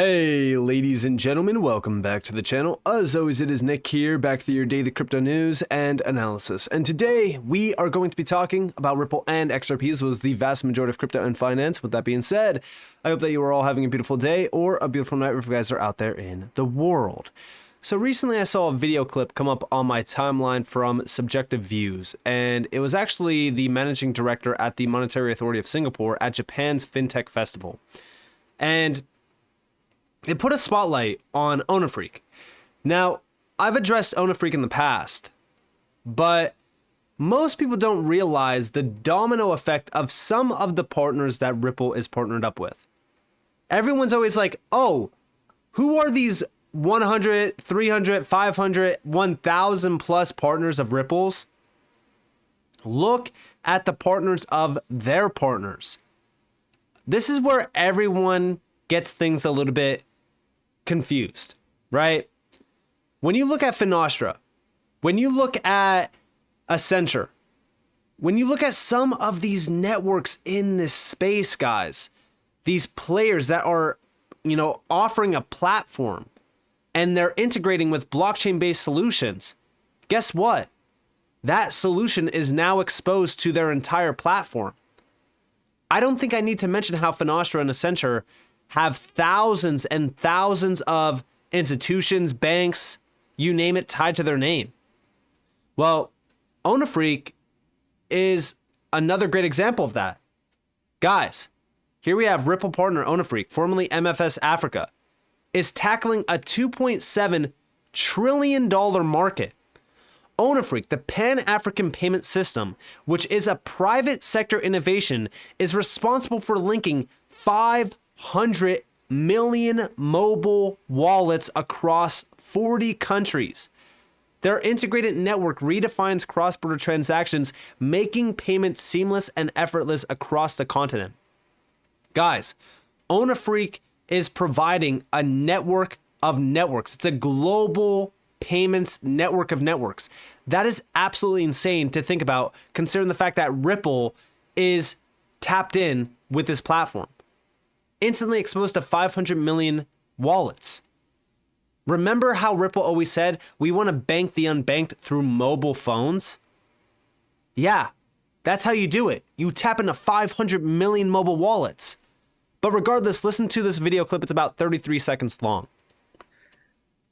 Hey ladies and gentlemen, welcome back to the channel. As always, it is Nick here, back with your daily crypto news and analysis. And today we are going to be talking about Ripple and XRP, as well as the vast majority of crypto and finance. With that being said, I hope that you are all having a beautiful day or a beautiful night wherever you guys are out there in the world. So recently I saw a video clip come up on my timeline from Subjective Views, and it was actually the managing director at the Monetary Authority of Singapore at Japan's FinTech Festival. And it put a spotlight on Onafreak. Now, I've addressed Onafreak in the past, but most people don't realize the domino effect of some of the partners that Ripple is partnered up with. Everyone's always like, oh, who are these 100, 300, 500, 1,000 plus partners of Ripple's? Look at the partners of their partners. This is where everyone gets things a little bit confused, right? When you look at Finastra, when you look at Accenture, when you look at some of these networks in this space, guys, these players that are, offering a platform and they're integrating with blockchain-based solutions, guess what? That solution is now exposed to their entire platform. I don't think I need to mention how Finastra and Accenture have thousands and thousands of institutions, banks, you name it, tied to their name. Well, Onafreak is another great example of that. Guys, here we have Ripple partner Onafreak, formerly MFS Africa, is tackling a $2.7 trillion market. Onafreak, the Pan-African payment system, which is a private sector innovation, is responsible for linking 500 million mobile wallets across 40 countries. Their integrated network redefines cross-border transactions, making payments seamless and effortless across the continent. Guys, Onafreak is providing a network of networks. It's a global payments network of networks. That is absolutely insane to think about, considering the fact that Ripple is tapped in with this platform. Instantly exposed to 500 million wallets. Remember how Ripple always said, we want to bank the unbanked through mobile phones? Yeah, that's how you do it. You tap into 500 million mobile wallets. But regardless, listen to this video clip. It's about 33 seconds long.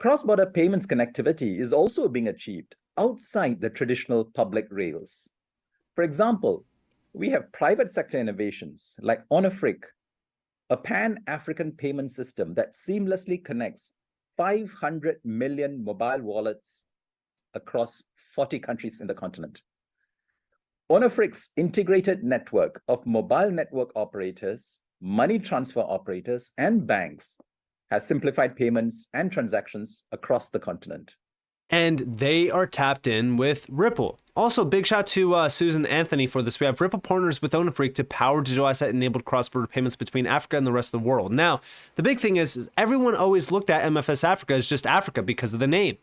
Cross-border payments connectivity is also being achieved outside the traditional public rails. For example, we have private sector innovations like Onafreak, a pan-African payment system that seamlessly connects 500 million mobile wallets across 40 countries in the continent. Onafreak's integrated network of mobile network operators, money transfer operators, and banks has simplified payments and transactions across the continent. And they are tapped in with Ripple. Also, big shout to Susan Anthony for this. We have Ripple partners with Onafreak to power digital asset-enabled cross-border payments between Africa and the rest of the world. Now, the big thing is everyone always looked at MFS Africa as just Africa because of the name.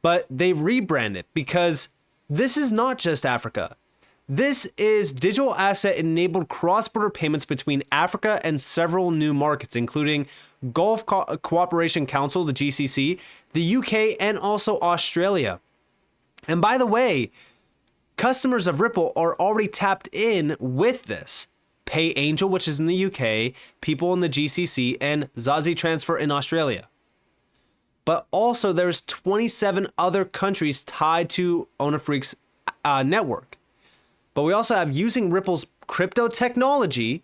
But they rebranded because this is not just Africa. This is digital asset-enabled cross-border payments between Africa and several new markets, including Gulf Cooperation Council, the GCC, the UK, and also Australia. And by the way, customers of Ripple are already tapped in with this. PayAngel, which is in the UK, people in the GCC, and Zazi Transfer in Australia. But also there's 27 other countries tied to Onafreak's network. But we also have, using Ripple's crypto technology,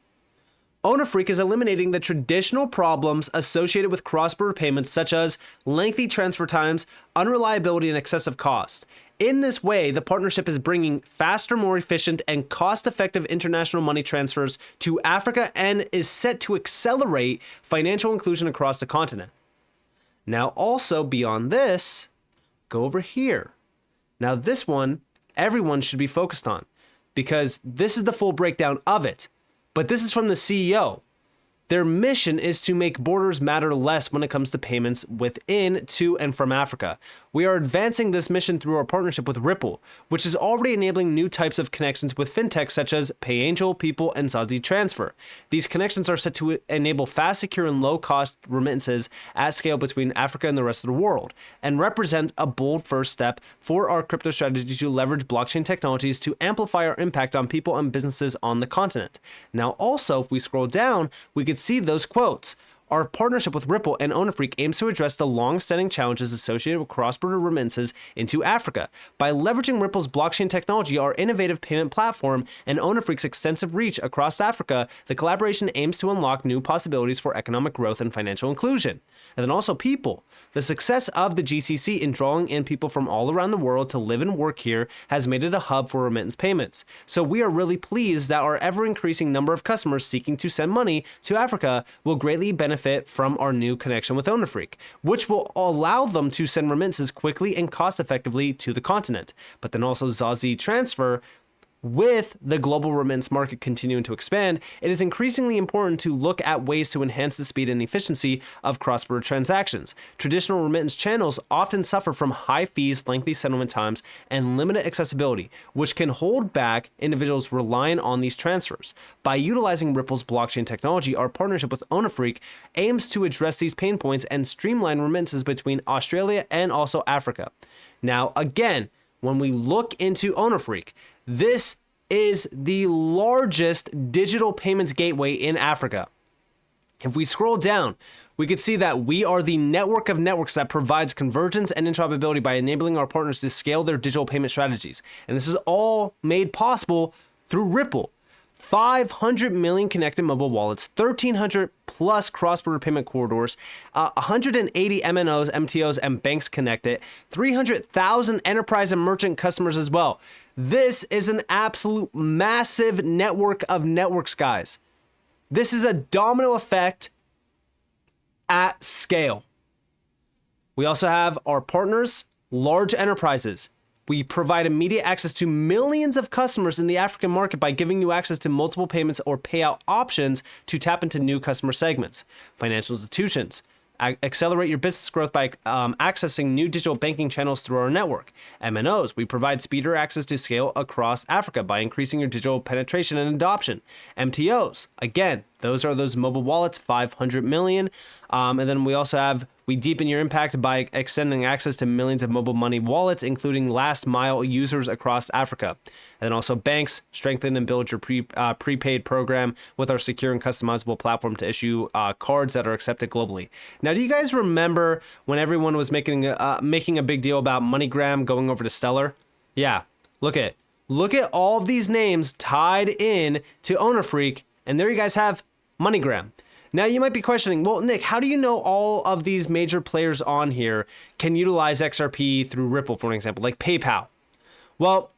Onafreak is eliminating the traditional problems associated with cross-border payments, such as lengthy transfer times, unreliability, and excessive cost. In this way, the partnership is bringing faster, more efficient, and cost-effective international money transfers to Africa and is set to accelerate financial inclusion across the continent. Now, also beyond this, go over here. Now, this one, everyone should be focused on, because this is the full breakdown of it. But this is from the CEO. Their mission is to make borders matter less when it comes to payments within, to, and from Africa. We are advancing this mission through our partnership with Ripple, which is already enabling new types of connections with fintechs such as PayAngel, People, and Zazi Transfer. These connections are set to enable fast, secure, and low-cost remittances at scale between Africa and the rest of the world, and represent a bold first step for our crypto strategy to leverage blockchain technologies to amplify our impact on people and businesses on the continent. Now, also, if we scroll down, we could see those quotes. Our partnership with Ripple and Onafreak aims to address the long-standing challenges associated with cross-border remittances into Africa. By leveraging Ripple's blockchain technology, our innovative payment platform, and Onafreak's extensive reach across Africa, the collaboration aims to unlock new possibilities for economic growth and financial inclusion. And then also people. The success of the GCC in drawing in people from all around the world to live and work here has made it a hub for remittance payments. So we are really pleased that our ever-increasing number of customers seeking to send money to Africa will greatly benefit from our new connection with Onafreak, which will allow them to send remittances quickly and cost-effectively to the continent. But then also Zazi Transfer. With the global remittance market continuing to expand, it is increasingly important to look at ways to enhance the speed and efficiency of cross-border transactions. Traditional remittance channels often suffer from high fees, lengthy settlement times, and limited accessibility, which can hold back individuals relying on these transfers. By utilizing Ripple's blockchain technology, our partnership with Onafreak aims to address these pain points and streamline remittances between Australia and also Africa. Now, again, when we look into Onafreak, this is the largest digital payments gateway in Africa. If we scroll down, we could see that we are the network of networks that provides convergence and interoperability by enabling our partners to scale their digital payment strategies. And this is all made possible through Ripple. 500 million connected mobile wallets, 1,300 plus cross-border payment corridors, 180 MNOs, MTOs, and banks connected, 300,000 enterprise and merchant customers as well. This is an absolute massive network of networks, guys. This is a domino effect at scale. We also have our partners, large enterprises. We provide immediate access to millions of customers in the African market by giving you access to multiple payments or payout options to tap into new customer segments. Financial institutions. Accelerate your business growth by accessing new digital banking channels through our network. MNOs, we provide speeder access to scale across Africa by increasing your digital penetration and adoption. MTOs, again, those are those mobile wallets, 500 million. And then we also have, we deepen your impact by extending access to millions of mobile money wallets, including last mile users across Africa. And then also banks, strengthen and build your prepaid program with our secure and customizable platform to issue cards that are accepted globally. Now, do you guys remember when everyone was making a big deal about MoneyGram going over to Stellar? Yeah, look at all of these names tied in to Onafreak, and there you guys have MoneyGram. Now you might be questioning, well, Nick, how do you know all of these major players on here can utilize XRP through Ripple, for an example, like PayPal? Well,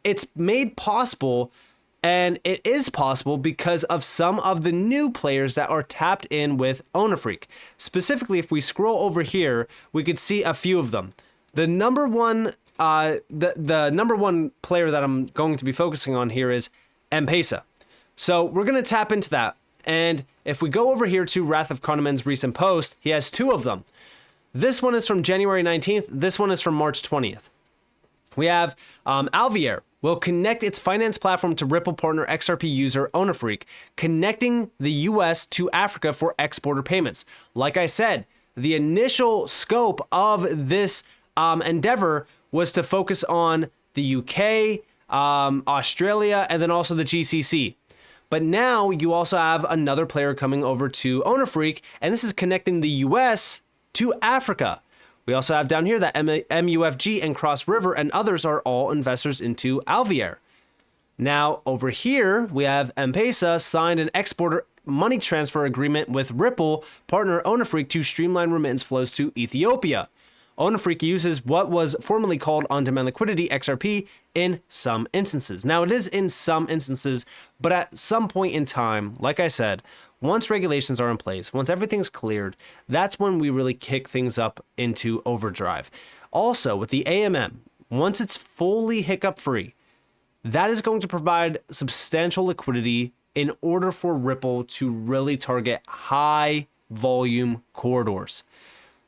it's made possible, and it is possible because of some of the new players that are tapped in with Onafreak. Specifically, if we scroll over here, we could see a few of them. The number one player that I'm going to be focusing on here is M-Pesa. So we're going to tap into that. And if we go over here to Wrath of Kahneman's recent post, he has two of them. This one is from January 19th. This one is from March 20th. We have Alvier will connect its finance platform to Ripple partner XRP user Onafreak, connecting the US to Africa for exporter payments. Like I said, the initial scope of this endeavor was to focus on the UK, Australia, and then also the GCC. But now you also have another player coming over to Onafreak, and this is connecting the US to Africa. We also have down here that MUFG and Cross River and others are all investors into Alvier. Now over here, we have M-Pesa signed an exporter money transfer agreement with Ripple partner Onafreak to streamline remittance flows to Ethiopia. Onafreak uses what was formerly called on-demand liquidity, XRP, in some instances. Now, it is in some instances, but at some point in time, like I said, once regulations are in place, once everything's cleared, that's when we really kick things up into overdrive. Also, with the AMM, once it's fully hiccup-free, that is going to provide substantial liquidity in order for Ripple to really target high volume corridors.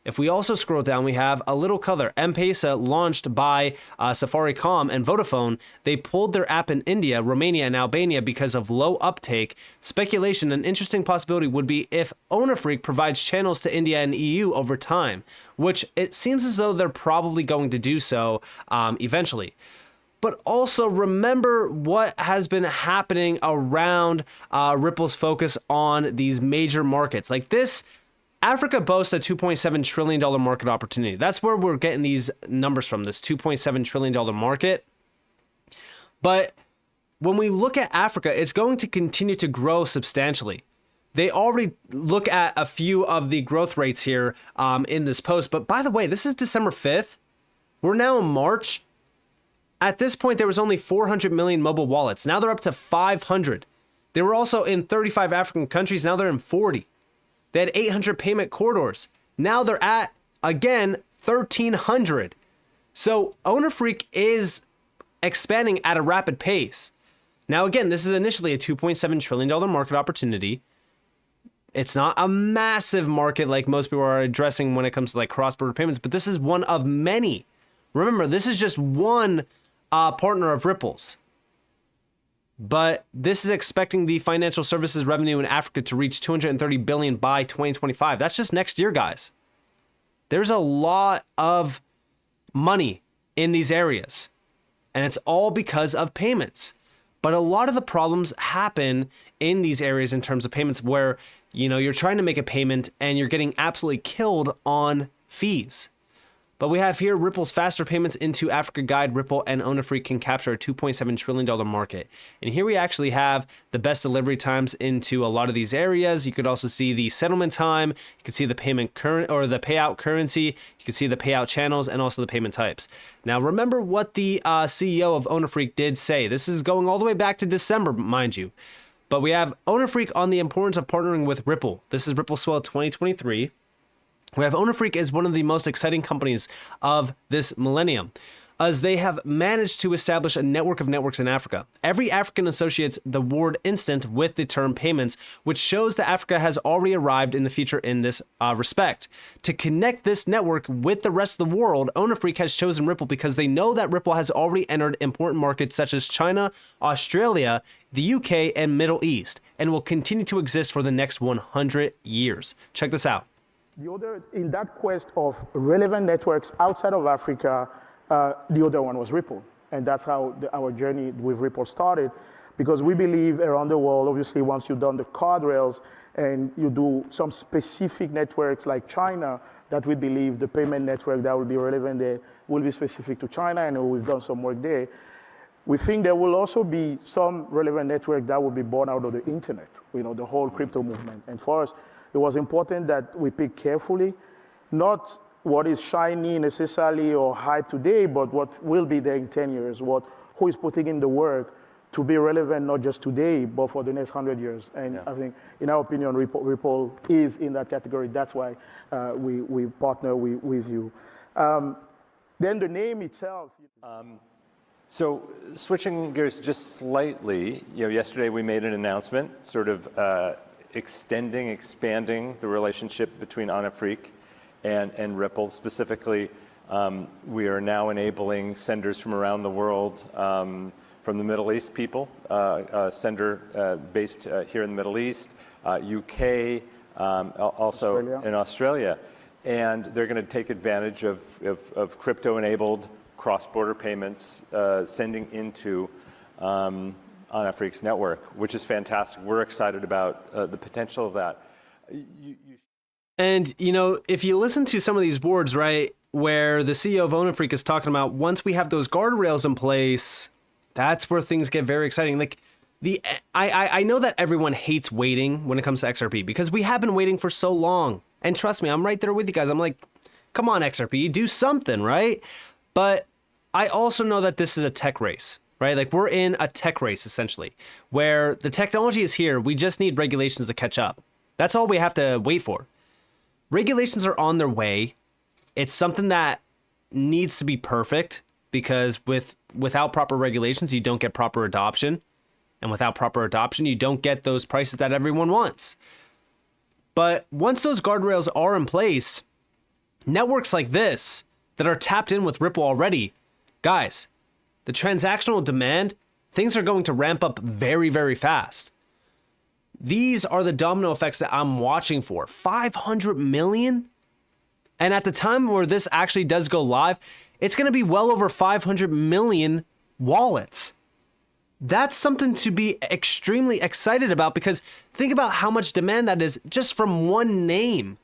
If we also scroll down, we have a little color. M-Pesa, launched by Safaricom and Vodafone, they pulled their app in India, Romania, and Albania because of low uptake. Speculation, an interesting possibility would be if OwnerFreak provides channels to India and EU over time, which it seems as though they're probably going to do so eventually. But also remember what has been happening around Ripple's focus on these major markets. Like this, Africa boasts a $2.7 trillion market opportunity. That's where we're getting these numbers from, this $2.7 trillion market. But when we look at Africa, it's going to continue to grow substantially. They already look at a few of the growth rates here in this post. But by the way, this is December 5th. We're now in March. At this point, there was only 400 million mobile wallets. Now they're up to 500. They were also in 35 African countries. Now they're in 40. They had 800 payment corridors. Now they're at, again, 1,300. So OwnerFreak is expanding at a rapid pace. Now, again, this is initially a $2.7 trillion market opportunity. It's not a massive market like most people are addressing when it comes to like cross-border payments, but this is one of many. Remember, this is just one partner of Ripple's. But this is expecting the financial services revenue in Africa to reach 230 billion by 2025. That's just next year, guys. There's a lot of money in these areas, and it's all because of payments. But a lot of the problems happen in these areas in terms of payments where, you know, you're trying to make a payment and you're getting absolutely killed on fees. But we have here Ripple's faster payments into Africa guide. Ripple and OwnerFreak can capture a $2.7 trillion market. And here we actually have the best delivery times into a lot of these areas. You could also see the settlement time. You can see the payment current or the payout currency. You can see the payout channels and also the payment types. Now, remember what the CEO of OwnerFreak did say. This is going all the way back to December, mind you. But we have OwnerFreak on the importance of partnering with Ripple. This is Ripple Swell 2023. We have OwnerFreak as one of the most exciting companies of this millennium, as they have managed to establish a network of networks in Africa. Every African associates the word instant with the term payments, which shows that Africa has already arrived in the future in this respect. To connect this network with the rest of the world, OwnerFreak has chosen Ripple because they know that Ripple has already entered important markets such as China, Australia, the UK, and Middle East, and will continue to exist for the next 100 years. Check this out. The other, in that quest of relevant networks outside of Africa, the other one was Ripple. And that's how our journey with Ripple started, because we believe around the world, obviously, once you've done the card rails and you do some specific networks like China, that we believe the payment network that will be relevant there will be specific to China, and we've done some work there. We think there will also be some relevant network that will be born out of the internet, you know, the whole crypto movement. And for us, it was important that we pick carefully, not what is shiny necessarily or hype today, but what will be there in 10 years, who is putting in the work to be relevant not just today, but for the next 100 years. And I think, in our opinion, Ripple is in that category. That's why we partner with you. Then the name itself. So switching gears just slightly, yesterday we made an announcement, sort of expanding the relationship between OwnerFreak and Ripple. Specifically, we are now enabling senders from around the world, from the Middle East people, sender based here in the Middle East, UK, also in Australia. And they're going to take advantage of crypto-enabled cross-border payments, sending into OwnerFreak's network, which is fantastic. We're excited about the potential of that. And, if you listen to some of these boards, right, where the CEO of OwnerFreak is talking about once we have those guardrails in place, that's where things get very exciting. Like I know that everyone hates waiting when it comes to XRP because we have been waiting for so long. And trust me, I'm right there with you guys. I'm like, come on, XRP, do something, right? But I also know that this is a tech race, right? Like we're in a tech race essentially, where the technology is here. We just need regulations to catch up. That's all we have to wait for. Regulations are on their way. It's something that needs to be perfect because without proper regulations, you don't get proper adoption. And without proper adoption, you don't get those prices that everyone wants. But once those guardrails are in place, networks like this that are tapped in with Ripple already, guys, the transactional demand, things are going to ramp up very, very fast. These are the domino effects that I'm watching for. 500 million? And at the time where this actually does go live, it's going to be well over 500 million wallets. That's something to be extremely excited about, because think about how much demand that is just from one name.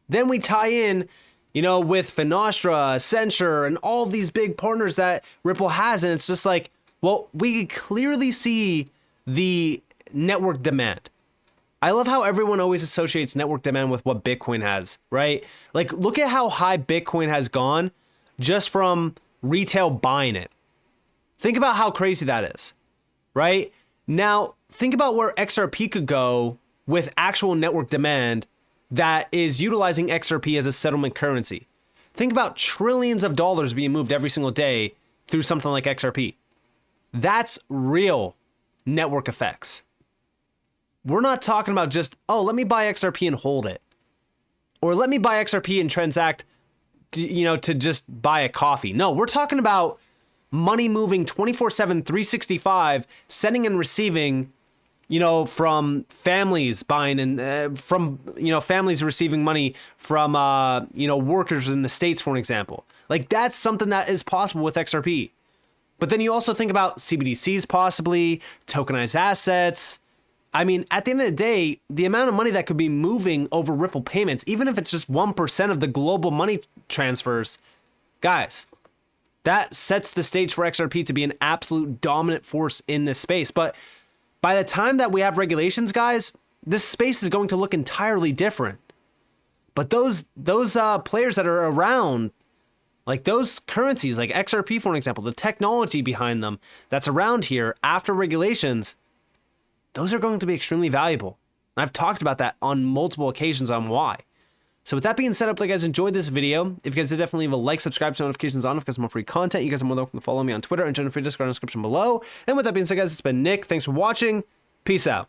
Then we tie in, with Finastra, Accenture, and all these big partners that Ripple has. And it's just like, well, we can clearly see the network demand. I love how everyone always associates network demand with what Bitcoin has, right? Like, look at how high Bitcoin has gone just from retail buying it. Think about how crazy that is, right? Now, think about where XRP could go with actual network demand that is utilizing XRP as a settlement currency. Think about trillions of dollars being moved every single day through something like XRP. That's real network effects. We're not talking about just, let me buy XRP and hold it. Or let me buy XRP and transact, to just buy a coffee. No, we're talking about money moving 24/7, 365, sending and receiving, from families buying and from, families receiving money from, workers in the States, for an example. Like, that's something that is possible with XRP. But then you also think about CBDCs possibly, tokenized assets. I mean, at the end of the day, the amount of money that could be moving over Ripple payments, even if it's just 1% of the global money transfers, guys, that sets the stage for XRP to be an absolute dominant force in this space. But by the time that we have regulations, guys, this space is going to look entirely different. But those players that are around, like those currencies, like XRP, for an example, the technology behind them that's around here after regulations, those are going to be extremely valuable. I've talked about that on multiple occasions on why. So with that being said, I hope you guys enjoyed this video. If you guys did, definitely leave a like, subscribe, turn notifications on for more free content. You guys are more than welcome to follow me on Twitter and join the free Discord in the description below. And with that being said, guys, it's been Nick. Thanks for watching. Peace out.